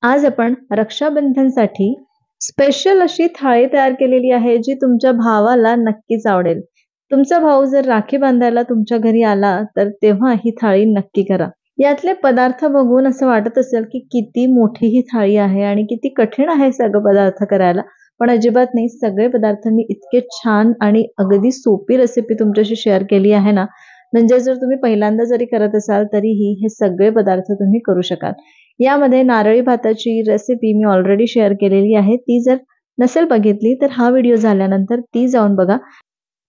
आज आपण रक्षाबंधनसाठी स्पेशल अशी थाळी तयार केलेली आहे, जी तुमच्या भावाला नक्कीच आवडेल. तुमचा भाऊ जर राखी बांधायला तुमच्या घरी आला, तर तेव्हा ही थाळी नक्की करा. यातले पदार्थ बघून असं वाटत असेल, की किती मोठी ही थाळी आहे आणि किती कठीण आहे सगळे पदार्थ करायला. पण अजिबात नाही. सगळे पदार्थ मी इतके छान आणि अगदी सोपी रेसिपी तुमच्याशी शेअर केली आहे ना, म्हणजे जर तुम्ही पहिल्यांदा जरी करत असाल, तरीही हे सगळे पदार्थ तुम्ही करू शकाल. यामध्ये नारळी भाताची रेसिपी मी ऑलरेडी शेअर केलेली आहे. ती जर नसेल बघितली तर हा व्हिडिओ झाल्यानंतर ती जाऊन बघा.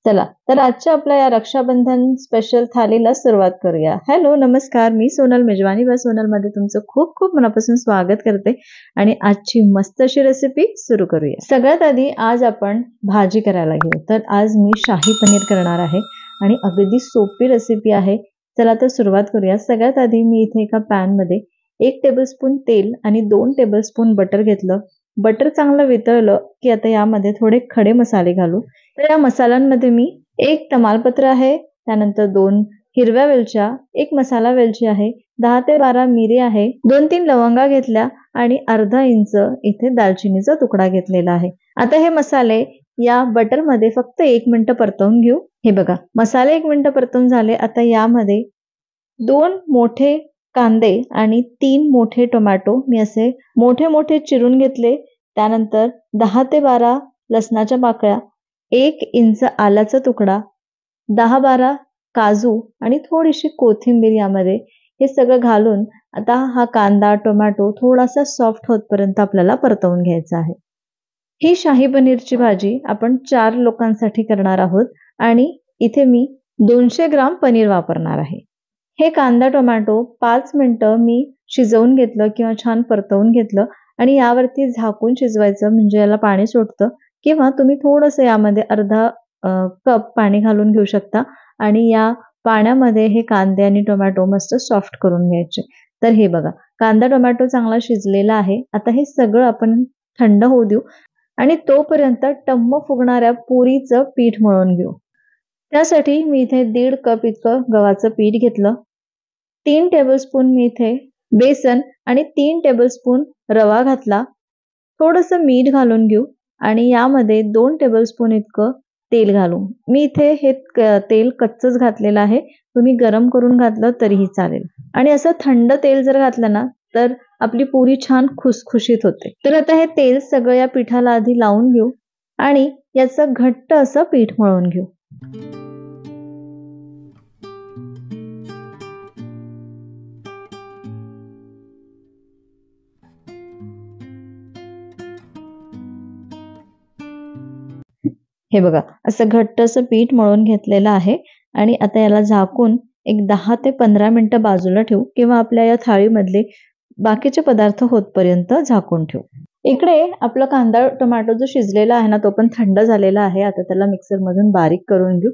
चला तर आजच्या आपल्या या रक्षाबंधन स्पेशल थालीला सुरुवात करूया. हॅलो, नमस्कार. मी सोनल, मेजवानी बाय सोनलमध्ये तुमचं खूप खूप मनापासून स्वागत करते आणि आजची मस्त अशी रेसिपी सुरू करूया. सगळ्यात आधी आज आपण भाजी करायला घेऊ. तर आज मी शाही पनीर करणार आहे आणि अगदी सोपी रेसिपी आहे. चला तर सुरुवात करूया. सगळ्यात आधी मी इथे एका पॅनमध्ये 1 टेबलस्पून तेल आणि 2 टेबलस्पून बटर घेतलं. बटर चांगलं वितळलं की आता यामध्ये थोडे खडे मसाले घालू. तर या मसाल्यांमध्ये मी 1 तमालपत्र आहे, त्यानंतर 2 हिरव्या वेलच्या, 1 मसाला वेलची आहे, 10 ते 12 मिरी आहे, 2-3 लवंगा घेतल्या आणि अर्धा इंच इथे दालचिनीचा तुकडा घेतलेला आहे. आता हे मसाले या बटरमध्ये फक्त 1 मिनिट परतवून घेऊ. हे बघा, मसाले 1 मिनिट परतवून झाले. आता यामध्ये 2 मोठे कांदे आणि 3 मोठे टोमॅटो मी असे मोठे मोठे चिरून घेतले. त्यानंतर 10 ते 12 लसणाच्या पाकळ्या, 1 इंच आल्याचा तुकडा, 10-12 काजू आणि थोडीशी कोथिंबीर यामध्ये हे सगळं घालून आता हा कांदा, टोमॅटो थोडासा सॉफ्ट होतपर्यंत आपल्याला परतवून घ्यायचा आहे. ही शाही पनीरची भाजी आपण 4 लोकांसाठी करणार आहोत आणि इथे मी 200 ग्राम पनीर वापरणार आहे. हे कांदा टोमॅटो 5 मिनिटं मी शिजवून घेतलं किंवा छान परतवून घेतलं आणि यावरती झाकून शिजवायचं, म्हणजे याला पाणी सुटतं. किंवा तुम्ही थोडंसं यामध्ये अर्धा कप पाणी घालून घेऊ शकता आणि या पाण्यामध्ये हे कांदे आणि टोमॅटो मस्त सॉफ्ट करून घ्यायचे. तर हे बघा, कांदा टोमॅटो चांगला शिजलेला आहे. आता हे सगळं आपण थंड होऊ देऊ आणि तोपर्यंत टम्म फुगणाऱ्या पुरीचं पीठ मळून घेऊ. त्यासाठी मी इथे 1.5 कप इतकं गव्हाचं पीठ घेतलं. 3 टेबलस्पून मी इथे बेसन आणि 3 टेबलस्पून रवा घातला. थोडंसं मीठ घालून घेऊ आणि यामध्ये 2 टेबलस्पून इतकं तेल घालू. मी इथे हे तेल कच्चंच घातलेलं आहे. तुम्ही गरम करून घातलं तरीही चालेल. आणि असं थंड तेल जर घातलं ना, तर आपली पुरी छान खुसखुशीत होते. तर आता हे तेल सगळं या पिठाला आधी लावून घेऊ आणि याचं घट्ट असं पीठ मळून घेऊ. हे बघा, असं घट्ट असं पीठ मळून घेतलेलं आहे आणि आता याला झाकून एक 10 ते 15 मिनिटं बाजूला ठेवू किंवा आपल्या या थाळीमधले बाकीचे पदार्थ होतपर्यंत झाकून ठेवू. इकडे आपला कांदा टोमॅटो जो शिजलेला आहे ना, तो पण थंड झालेला आहे. आता त्याला मिक्सरमधून बारीक करून घेऊ.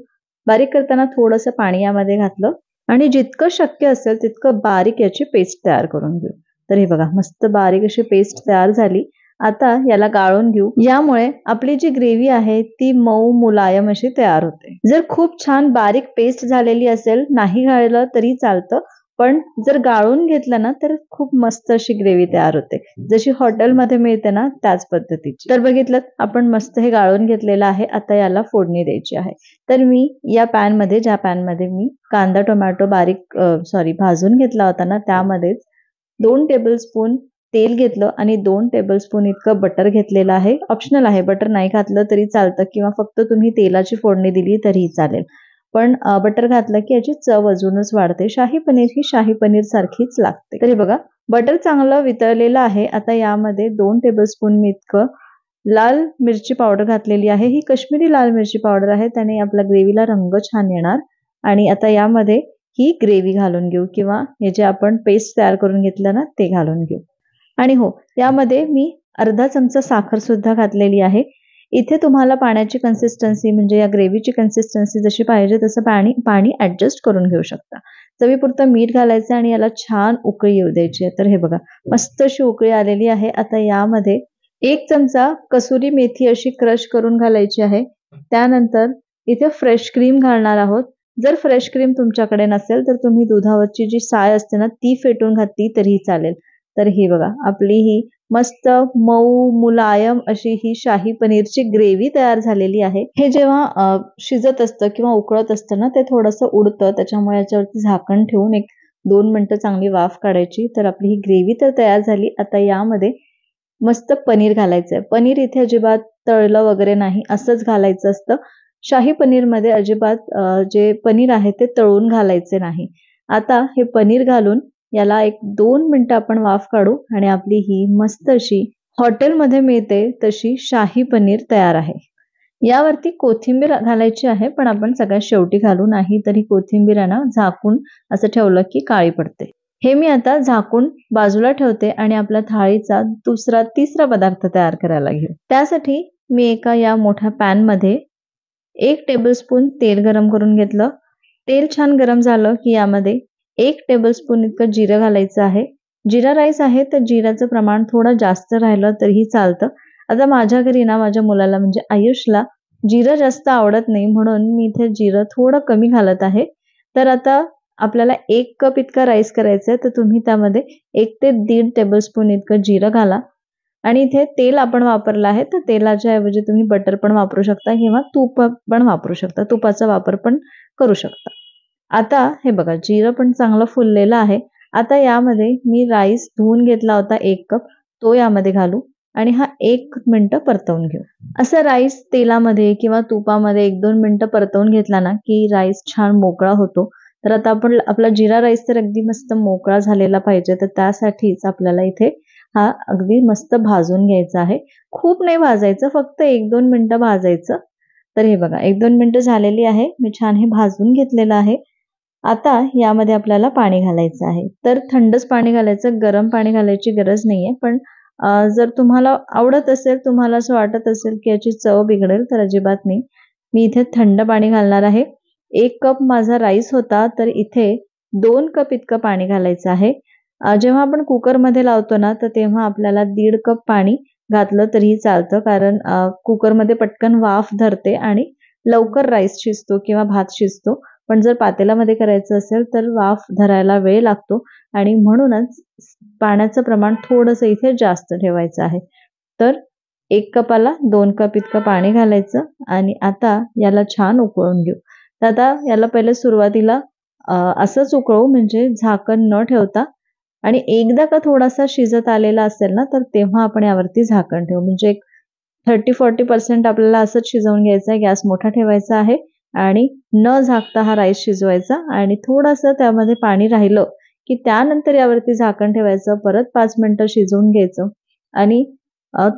बारीक करताना थोडंसं पाणी यामध्ये घातलं आणि जितकं शक्य असेल तितकं बारीक याची पेस्ट तयार करून घेऊ. तर हे बघा, मस्त बारीक अशी पेस्ट तयार झाली. आता याला गाळून घेऊ. यामुळे आपली जी ग्रेव्ही आहे ती मऊ मुलायम अशी तयार होते. जर खूप छान बारीक पेस्ट झालेली असेल, नाही गाळलं तरी चालतं, पण जर गाळून घेतलं ना तर खूप मस्त अशी ग्रेव्ही तयार होते, जशी हॉटेलमध्ये मिळते ना त्याच पद्धतीची. तर बघितलं, आपण मस्त हे गाळून घेतलेलं आहे. आता याला फोडणी द्यायची आहे. तर मी या पॅनमध्ये, ज्या पॅनमध्ये मी कांदा टोमॅटो भाजून घेतला होता ना, त्यामध्येच 2 टेबलस्पून तेल घेतलं आणि 2 टेबलस्पून इतकं बटर घेतलेलं आहे. ऑप्शनल आहे, बटर नाही घातलं तरी चालतं किंवा फक्त तुम्ही तेलाची फोडणी दिली तरीही चालेल. पण बटर घातलं की याची चव अजूनच वाढते. शाही पनीर ही शाही पनीर सारखीच लागते. तरी बघा, बटर चांगलं वितळलेलं आहे. आता यामध्ये 2 टेबलस्पून मी इतकं लाल मिरची पावडर घातलेली आहे. ही काश्मीरी लाल मिरची पावडर आहे, त्याने आपल्या ग्रेव्हीला रंग छान येणार. आणि आता यामध्ये ही ग्रेव्ही घालून घेऊ किंवा हे जे आपण पेस्ट तयार करून घेतलं ना ते घालून घेऊ. आणि हो, यामध्ये मी अर्धा चमचा साखर सुद्धा घातलेली आहे. इथे तुम्हाला पाण्याची कन्सिस्टन्सी, म्हणजे या ग्रेव्हीची कन्सिस्टन्सी जशी पाहिजे तसं पाणी ऍडजस्ट करून घेऊ शकता. चवीपुरतं मीठ घालायचं आणि याला छान उकळी येऊ द्यायची आहे. तर हे बघा, मस्त अशी उकळी आलेली आहे. आता यामध्ये 1 चमचा कसुरी मेथी अशी क्रश करून घालायची आहे. त्यानंतर इथे फ्रेश क्रीम घालणार आहोत. जर फ्रेश क्रीम तुमच्याकडे नसेल तर तुम्ही दुधावरची जी साय असते ना ती फेटून घातली तरीही चालेल. तर ही बघा आपली ही मस्त मऊ मुलायम अशी ही शाही पनीरची ग्रेव्ही तयार झालेली आहे. हे जेव्हा शिजत असतं किंवा उकळत असतं ना, ते थोडंसं उडतं, त्याच्यामुळे याच्यावरती झाकण ठेवून 1-2 मिनिटं चांगली वाफ काढायची. तर आपली ही ग्रेव्ही तर तयार झाली. आता यामध्ये मस्त पनीर घालायचंय. पनीर इथे अजिबात तळलं वगैरे नाही, असंच घालायचं असतं. शाही पनीरमध्ये अजिबात जे पनीर आहे ते तळून घालायचे नाही. आता हे पनीर घालून याला 1-2 मिनिटं आपण वाफ काढू आणि आपली ही मस्त अशी हॉटेलमध्ये मिळते तशी शाही पनीर तयार आहे. यावरती कोथिंबीर घालायची आहे, पण आपण सगळ्यात शेवटी घालू, नाही तर ही कोथिंबीर आहे ना झाकून असं ठेवलं की काळी पडते. हे मी आता झाकून बाजूला ठेवते आणि आपल्या थाळीचा तिसरा पदार्थ तयार करायला घेऊ. त्यासाठी मी एका या मोठ्या पॅनमध्ये 1 टेबलस्पून तेल गरम करून घेतलं. तेल छान गरम झालं की यामध्ये 1 टेबलस्पून इतकं जिरं घालायचं आहे. जिरा राईस आहे तर जिऱ्याचं प्रमाण थोडं जास्त राहिलं तरीही चालतं. आता माझ्या घरी ना माझ्या मुलाला म्हणजे आयुषला जिरं जास्त आवडत नाही, म्हणून मी इथे जिरं थोडं कमी घालत आहे. तर आता आपल्याला 1 कप इतका राईस करायचा आहे, तर तुम्ही त्यामध्ये 1 ते 1.5 टेबलस्पून इतकं जिरं घाला. आणि इथे तेल आपण वापरलं आहे, तर तेलाच्या ऐवजी तुम्ही बटर पण वापरू शकता किंवा तूप पण वापरू शकता. तुपाचा वापर पण करू शकता. आता हे बघा जिरं पण चांगलं फुललेलं आहे. आता यामध्ये मी राईस धुवून घेतला होता 1 कप, तो यामध्ये घालू आणि हा 1 मिनिटं परतवून घेऊ. असं राईस तेलामध्ये किंवा तुपामध्ये 1-2 मिनिटं परतवून घेतला ना, की राईस छान मोकळा होतो. तर आता आपला जिरा राईस तर अगदी मस्त मोकळा झालेला पाहिजे, तर त्यासाठीच आपल्याला इथे हा अगदी मस्त भाजून घ्यायचा आहे. खूप नाही भाजायचं, फक्त 1-2 मिनिटं भाजायचं. तर हे बघा 1-2 मिनिटं झालेली आहे. मी छान हे भाजून घेतलेलं आहे. आता यामध्ये आपल्याला पाणी घालायचं आहे. तर थंडच पाणी घालायचं, गरम पाणी घालायची गरज नाहीये. पण जर तुम्हाला आवडत असेल, तुम्हाला असं वाटत असेल की याची चव बिघडेल, तर अजिबात नाही. मी इथे थंड पाणी घालणार आहे. 1 कप माझा राईस होता, तर इथे 2 कप इतकं पाणी घालायचं आहे. जेव्हा आपण कुकरमध्ये लावतो ना, तर तेव्हा आपल्याला 1.5 कप पाणी घातलं तरीही चालतं, कारण कुकरमध्ये पटकन वाफ धरते आणि लवकर राईस शिजतो किंवा भात शिजतो. पण जर पातेल्यामध्ये करायचं असेल तर वाफ धरायला वेळ लागतो आणि म्हणूनच पाण्याचं प्रमाण थोडंसं इथे जास्त ठेवायचं आहे. तर 1 कपाला 2 कप इतकं पाणी घालायचं आणि आता याला छान उकळून घेऊ. तर आता याला पहिले सुरुवातीला असंच उकळू, म्हणजे झाकण न ठेवता, आणि एकदा का थोडासा शिजत आलेला असेल ना, तर तेव्हा आपण यावरती झाकण ठेवू. म्हणजे 30-40% आपल्याला असंच शिजवून घ्यायचं आहे. गॅस मोठा ठेवायचा आहे आणि न झाकता हा राईस शिजवायचा आणि थोडंसं त्यामध्ये पाणी राहिलं की त्यानंतर यावरती झाकण ठेवायचं. परत 5 मिनिटं शिजवून घ्यायचं आणि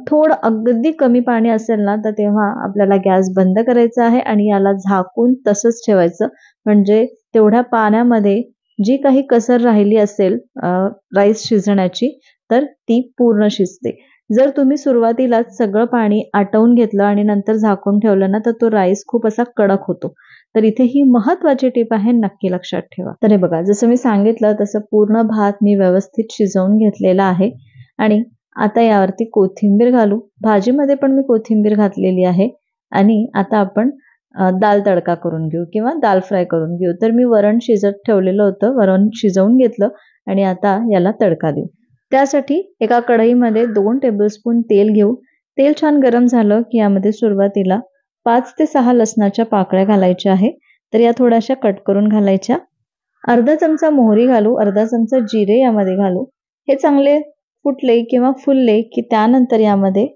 थोडं अगदी कमी पाणी असेल ना, तर तेव्हा आपल्याला गॅस बंद करायचा आहे आणि याला झाकून तसंच ठेवायचं. म्हणजे तेवढ्या पाण्यामध्ये जी काही कसर राहिली असेल राईस शिजण्याची, तर ती पूर्ण शिजते. जर तुम्ही सुरुवातीलाच सगळं पाणी आटवून घेतलं आणि नंतर झाकून ठेवलं ना, तर तो राईस खूप असा कडक होतो. तर इथे ही महत्त्वाची टिप आहे, नक्की लक्षात ठेवा. तर हे बघा जसं मी सांगितलं तसं पूर्ण भात मी व्यवस्थित शिजवून घेतलेला आहे आणि आता यावरती कोथिंबीर घालू. भाजीमध्ये पण मी कोथिंबीर घातलेली आहे आणि आता आपण दाल तडका करून घेऊ किंवा दाल फ्राय करून घेऊ. तर मी वरण शिजत ठेवलेलं होतं, वरण शिजवून घेतलं आणि आता याला तडका देऊ. त्यासाठी एका कढईमध्ये 2 टेबलस्पून तेल घेऊ. तेल छान गरम झालं की यामध्ये सुरुवातीला 5 ते 6 लसणाच्या पाकळ्या घालायच्या आहे. तर या थोड्याशा कट करून घालायच्या. अर्धा चमचा मोहरी घालू, अर्धा चमचा जिरे यामध्ये घालू. हे चांगले फुटले किंवा फुलले की त्यानंतर यामध्ये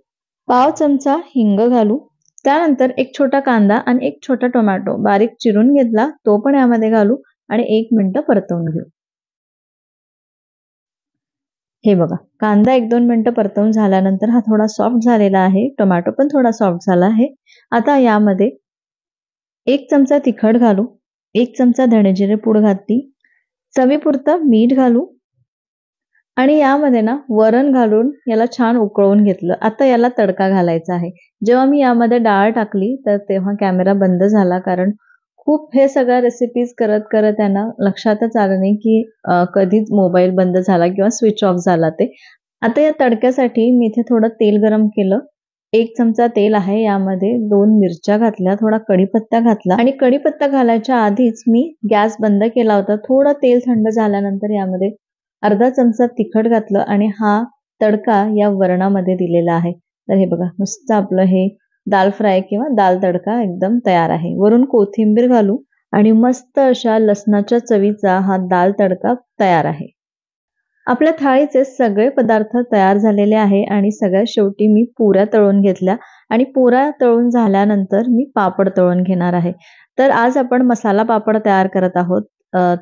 पाव चमचा हिंग घालू. त्यानंतर 1 छोटा कांदा आणि 1 छोटा टोमॅटो बारीक चिरून घेतला, तो पण यामध्ये घालू आणि 1 मिनिटं परतवून घेऊ. हे बघा कांदा 1-2 मिनिटं परतवून झाल्यानंतर हा थोडा सॉफ्ट झालेला आहे. टोमॅटो पण थोडा सॉफ्ट झाला आहे. आता यामध्ये 1 चमचा तिखट घालू, 1 चमचा धणे-जिरे पूड घातली, चवीपुरतं मीठ घालू आणि यामध्ये ना वरण घालून याला छान उकळवून घेतलं. आता याला तडका घालायचा आहे. जेव्हा मी यामध्ये डाळ टाकली तर तेव्हा कॅमेरा बंद झाला, कारण खूप हे सगळ्या रेसिपीज करत त्यांना लक्षातच आलं नाही की कधीच मोबाईल बंद झाला किंवा स्विच ऑफ झाला ते. आता या तडक्यासाठी मी इथे थोडं तेल गरम केलं. 1 चमचा तेल आहे, यामध्ये 2 मिरच्या घातल्या, थोडा कढीपत्ता घातला आणि कढीपत्ता घालायच्या आधीच मी गॅस बंद केला होता. थोडं तेल थंड झाल्यानंतर यामध्ये अर्धा चमचा तिखट घातलं आणि हा तडका या वरणामध्ये दिलेला आहे. तर हे बघा, नुसतं आपलं हे दाल फ्राय किंवा दाल तडका एकदम तयार आहे. वरून कोथिंबीर घालू आणि मस्त अशा लसणाच्या चवीचा हा दाल तडका तयार आहे. आपल्या थाळीचे सगळे पदार्थ तयार झालेले आहे आणि सगळ्यात शेवटी मी पुऱ्या तळून घेतल्या आणि पुऱ्या तळून झाल्यानंतर मी पापड तळून घेणार आहे. तर आज आपण मसाला पापड तयार करत आहोत.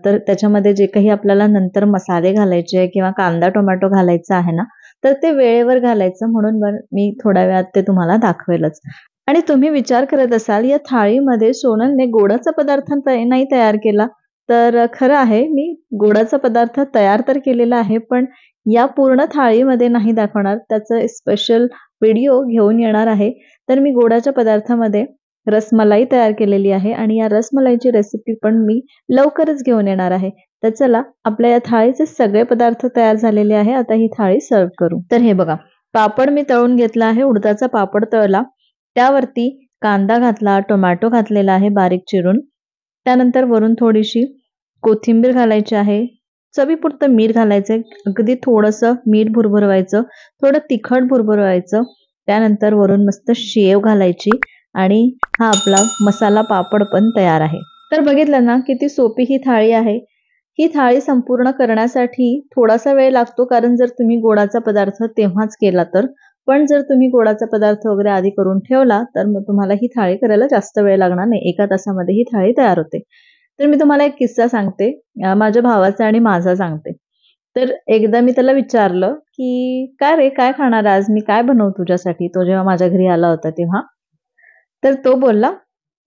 तर त्याच्यामध्ये जे काही आपल्याला नंतर मसाले घालायचे किंवा कांदा टोमॅटो घालायचा आहे ना, तर ते वेळेवर घालायचं म्हणून मी थोड्या वेळात ते तुम्हाला दाखवेलच. आणि तुम्ही विचार करत असाल या थाळीमध्ये सोनलने गोडाचा पदार्थ नाही तयार केला. तर खरं आहे, मी गोडाचा पदार्थ तयार तर केलेला आहे, पण या पूर्ण थाळीमध्ये नाही दाखवणार. त्याचं स्पेशल व्हिडिओ घेऊन येणार आहे. तर मी गोडाच्या पदार्थामध्ये रसमलाई तयार केलेली आहे आणि या रसमलाईची रेसिपी पण मी लवकरच घेऊन येणार आहे. तर चला, आपल्या या थाळीचे सगळे पदार्थ तयार झालेले आहे. आता ही थाळी सर्व्ह करू. तर हे बघा, पापड मी तळून घेतला आहे. उडदाचा पापड तळला. त्यावरती कांदा घातला, टोमॅटो घातलेला आहे बारीक चिरून. त्यानंतर वरून थोडीशी कोथिंबीर घालायची आहे. चवीपुरतं मीठ घालायचंय. अगदी थोडंसं मीठ भुरभुरवायचं, थोडं तिखट भुरभुरवायचं. त्यानंतर वरून मस्त शेव घालायची आणि हा आपला मसाला पापड पण तयार आहे. तर बघितलं ना, किती सोपी ही थाळी आहे. ही थाळी संपूर्ण करण्यासाठी थोडासा वेळ लागतो, कारण जर तुम्ही गोडाचा पदार्थ तेव्हाच केला तर. पण जर तुम्ही गोडाचा पदार्थ वगैरे आधी करून ठेवला, तर मग तुम्हाला ही थाळी करायला जास्त वेळ लागणार नाही. 1 तासामध्ये ही थाळी तयार होते. तर मी तुम्हाला एक किस्सा सांगते. माझ्या भावाचा आणि माझा सांगते. तर एकदा मी त्याला विचारलं, की "काय रे, काय खाणार आज? मी काय बनवू तुझ्यासाठी?" तो जेव्हा माझ्या घरी आला होता तेव्हा. तर तो बोलला,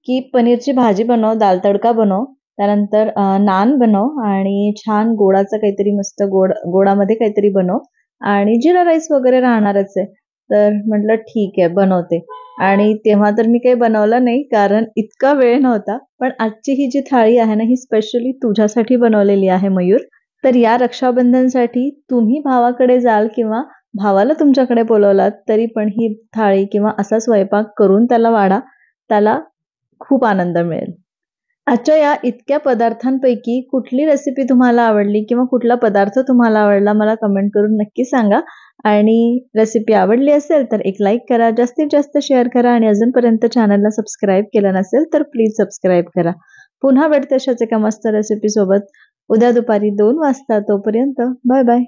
की "पनीरची भाजी बनव, दाल तडका बनव, त्यानंतर नान बनव आणि छान गोडाचं काहीतरी मस्त गोडामध्ये काहीतरी बनव आणि जीरा राईस वगैरे राहणारच आहे." तर म्हटलं, "ठीक आहे, बनवते." आणि तेव्हा तर मी काही बनवलं नाही, कारण इतका वेळ नव्हता. पण आजची ही जी थाळी आहे ना, ही स्पेशली तुझ्यासाठी बनवलेली आहे मयूर. तर या रक्षाबंधनसाठी तुम्ही भावाकडे जाल किंवा भावाला तुमच्याकडे बोलावलात, तरी पण ही थाळी किंवा असा स्वयंपाक करून त्याला वाढा. त्याला खूप आनंद मिळेल. आजच्या या इतक्या पदार्थांपैकी कुठली रेसिपी तुम्हाला आवडली किंवा कुठला पदार्थ तुम्हाला आवडला मला कमेंट करून नक्की सांगा. आणि रेसिपी आवडली असेल तर एक लाईक करा, जास्तीत जास्त शेअर करा आणि अजूनपर्यंत चॅनलला सबस्क्राईब केलं नसेल तर प्लीज सबस्क्राईब करा. पुन्हा भेटते अशाच एका मस्त रेसिपी सोबत उद्या दुपारी 2 वाजता. तोपर्यंत बाय बाय.